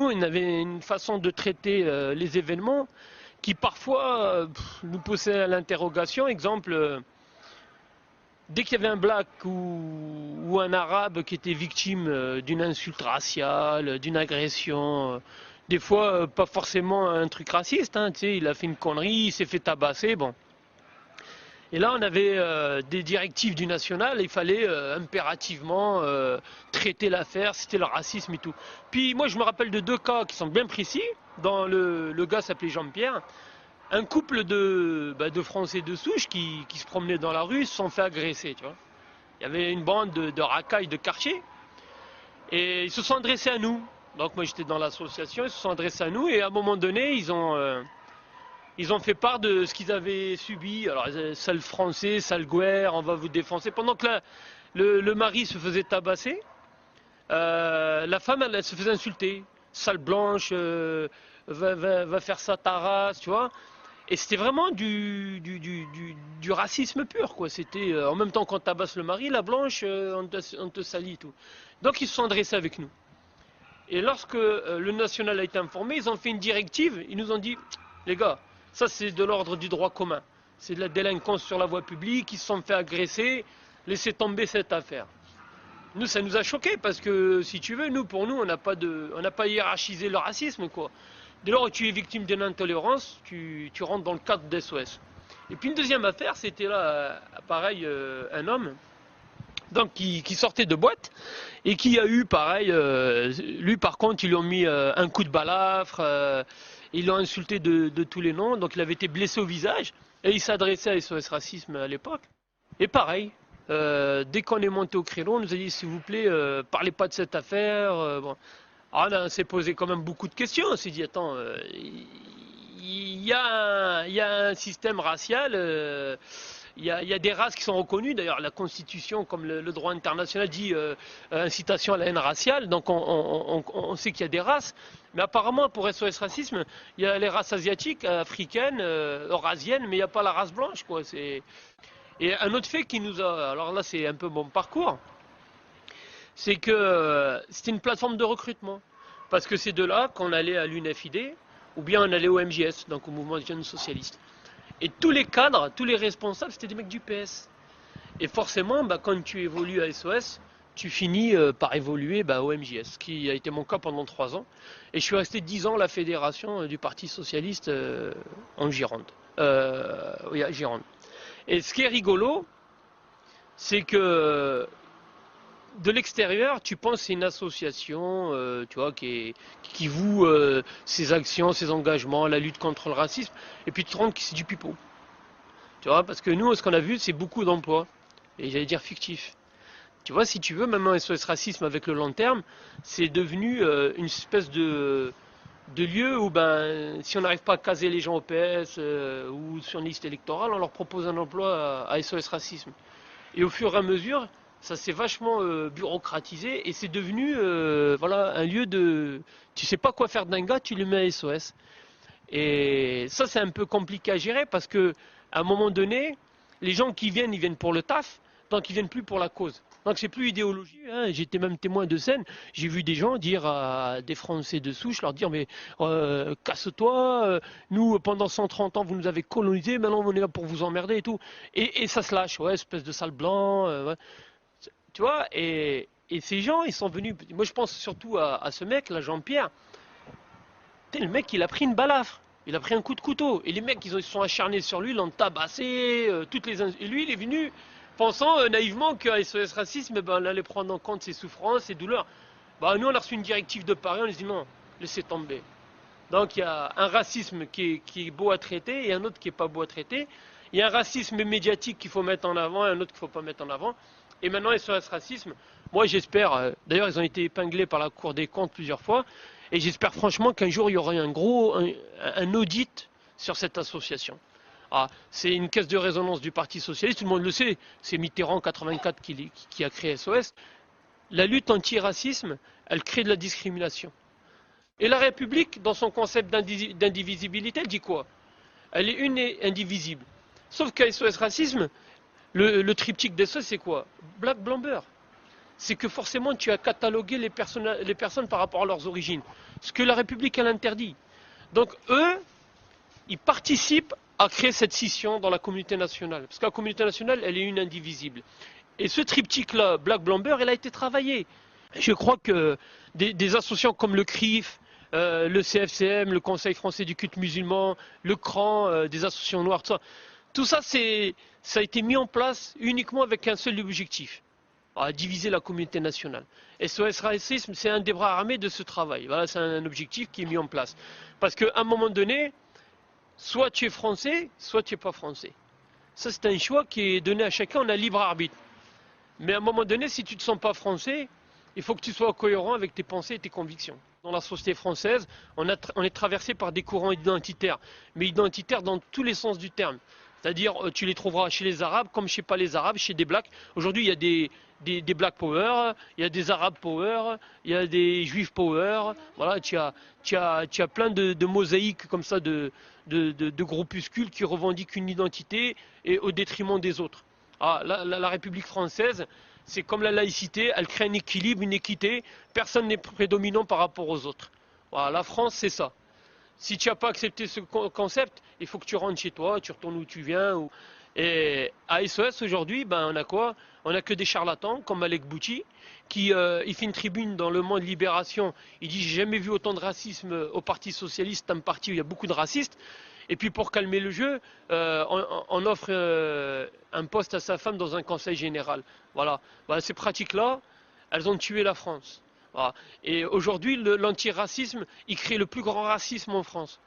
on avait une façon de traiter les événements qui parfois nous poussait à l'interrogation. Exemple, dès qu'il y avait un black ou un arabe qui était victime d'une insulte raciale, d'une agression, des fois pas forcément un truc raciste, hein, tu sais, il a fait une connerie, il s'est fait tabasser, bon. Et là, on avait des directives du national, il fallait impérativement traiter l'affaire, c'était le racisme et tout. Puis moi, je me rappelle de deux cas qui sont bien précis. Le gars s'appelait Jean-Pierre. Un couple de Français de souche qui se promenaient dans la rue se sont fait agresser, tu vois. Il y avait une bande de racailles de quartier et ils se sont adressés à nous. Donc moi j'étais dans l'association, ils se sont adressés à nous et à un moment donné ils ont fait part de ce qu'ils avaient subi. Alors sale français, sale guerre, on va vous défoncer. Pendant que le mari se faisait tabasser, la femme elle se faisait insulter. Sale blanche, va faire sa tarasse, tu vois. Et c'était vraiment du racisme pur, quoi. C'était en même temps qu'on tabasse le mari, la blanche, on te salit tout. Donc ils se sont adressés avec nous. Et lorsque le national a été informé, ils ont fait une directive. Ils nous ont dit, les gars, ça c'est de l'ordre du droit commun. C'est de la délinquance sur la voie publique, ils se sont fait agresser, laissez tomber cette affaire. Nous, ça nous a choqués parce que, si tu veux, pour nous, on n'a pas hiérarchisé le racisme, quoi. Dès lors que tu es victime d'une intolérance, tu rentres dans le cadre d'SOS. Et puis une deuxième affaire, c'était là, pareil, un homme donc qui sortait de boîte et qui a eu, pareil, lui par contre, ils lui ont mis un coup de balafre, ils l'ont insulté de tous les noms, donc il avait été blessé au visage et il s'adressait à SOS Racisme à l'époque. Et pareil, dès qu'on est monté au créneau, on nous a dit s'il vous plaît, parlez pas de cette affaire. Bon. Alors là, on s'est posé quand même beaucoup de questions. On s'est dit, attends, il y a un système racial, il y a des races qui sont reconnues. D'ailleurs, la Constitution, comme le droit international, dit incitation à la haine raciale. Donc on sait qu'il y a des races. Mais apparemment, pour SOS Racisme, il y a les races asiatiques, africaines, eurasiennes, mais il n'y a pas la race blanche, quoi. Et un autre fait qui nous a... Alors là, c'est un peu mon parcours. C'est que c'était une plateforme de recrutement. Parce que c'est de là qu'on allait à l'UNFID, ou bien on allait au MJS, donc au Mouvement des Jeunes Socialistes. Et tous les cadres, tous les responsables, c'était des mecs du PS. Et forcément, quand tu évolues à SOS, tu finis par évoluer au MJS, ce qui a été mon cas pendant 3 ans. Et je suis resté 10 ans à la fédération du Parti Socialiste en Gironde. Oui, à Gironde. Et ce qui est rigolo, c'est que de l'extérieur, tu penses que c'est une association tu vois, qui voue ses actions, ses engagements, la lutte contre le racisme, et puis tu te rends compte que c'est du pipeau. Tu vois, parce que nous, ce qu'on a vu, c'est beaucoup d'emplois, et j'allais dire fictifs. Tu vois, si tu veux, maintenant SOS Racisme avec le long terme, c'est devenu une espèce de lieu où si on n'arrive pas à caser les gens au PS ou sur une liste électorale, on leur propose un emploi à SOS Racisme. Et au fur et à mesure, ça s'est vachement bureaucratisé et c'est devenu voilà, un lieu de... Tu sais pas quoi faire d'un gars, tu le mets à SOS. Et ça, c'est un peu compliqué à gérer parce que à un moment donné, les gens qui viennent, ils viennent pour le taf, donc ils viennent plus pour la cause. Donc c'est plus idéologie. Hein. J'étais même témoin de scène. J'ai vu des gens dire à des Français de souche, leur dire mais casse-toi. Nous pendant 130 ans vous nous avez colonisés, maintenant on est là pour vous emmerder et tout. Et ça se lâche, ouais, espèce de sale blanc. Ouais. Tu vois. Et ces gens, ils sont venus. Moi je pense surtout à ce mec, là, Jean-Pierre. Le mec, il a pris une balafre. Il a pris un coup de couteau. Et les mecs, ils se sont acharnés sur lui, l'ont tabassé. Et lui, il est venu pensant naïvement qu'à SOS Racisme, on allait prendre en compte ses souffrances, ses douleurs. Nous, on a reçu une directive de Paris, on a dit non, laissez tomber. Donc, il y a un racisme qui est beau à traiter et un autre qui n'est pas beau à traiter. Il y a un racisme médiatique qu'il faut mettre en avant et un autre qu'il ne faut pas mettre en avant. Et maintenant, SOS Racisme, moi, j'espère, d'ailleurs, ils ont été épinglés par la Cour des comptes plusieurs fois, et j'espère franchement qu'un jour, il y aura un audit sur cette association. C'est une caisse de résonance du Parti Socialiste, tout le monde le sait, c'est Mitterrand en 84 qui a créé SOS. La lutte anti-racisme, elle crée de la discrimination. Et la République, dans son concept d'indivisibilité, elle dit quoi? Elle est une et indivisible. Sauf qu'à SOS Racisme, le triptyque des SOS, c'est quoi? Black, blanc, beurre. c'est que forcément tu as catalogué les personnes par rapport à leurs origines. Ce que la République elle interdit. Donc eux, ils participent à créer cette scission dans la communauté nationale. Parce que la communauté nationale, elle est une indivisible. Et ce triptyque-là, Black Blamber, il a été travaillé. Je crois que des associations comme le CRIF, le CFCM, le Conseil français du culte musulman, le CRAN, des associations noires, tout ça, ça a été mis en place uniquement avec un seul objectif, à diviser la communauté nationale. SOS Racisme, c'est un des bras armés de ce travail. Voilà, c'est un objectif qui est mis en place. Parce qu'à un moment donné, soit tu es français, soit tu n'es pas français. Ça, c'est un choix qui est donné à chacun, on a libre arbitre. Mais à un moment donné, si tu ne te sens pas français, il faut que tu sois cohérent avec tes pensées et tes convictions. Dans la société française, on est traversé par des courants identitaires, mais identitaires dans tous les sens du terme. C'est-à-dire, tu les trouveras chez les Arabes, comme chez pas les Arabes, chez des Blacks. Aujourd'hui, il y a des Black Power, il y a des Arabes Power, il y a des Juifs Power. Voilà, tu as plein de mosaïques comme ça, de groupuscules qui revendiquent une identité et au détriment des autres. Ah, la République française, c'est comme la laïcité, elle crée un équilibre, une équité, personne n'est prédominant par rapport aux autres. Voilà, la France, c'est ça. Si tu n'as pas accepté ce concept, il faut que tu rentres chez toi, tu retournes où tu viens. Et à SOS aujourd'hui, ben, on a quoi? On a que des charlatans comme Malek Bouti, qui il fait une tribune dans Le Monde Libération. Il dit: j'ai jamais vu autant de racisme au Parti Socialiste, un parti où il y a beaucoup de racistes. Et puis pour calmer le jeu, on offre un poste à sa femme dans un conseil général. Voilà. Voilà, ces pratiques-là, elles ont tué la France. Voilà. Et aujourd'hui, l'antiracisme, il crée le plus grand racisme en France.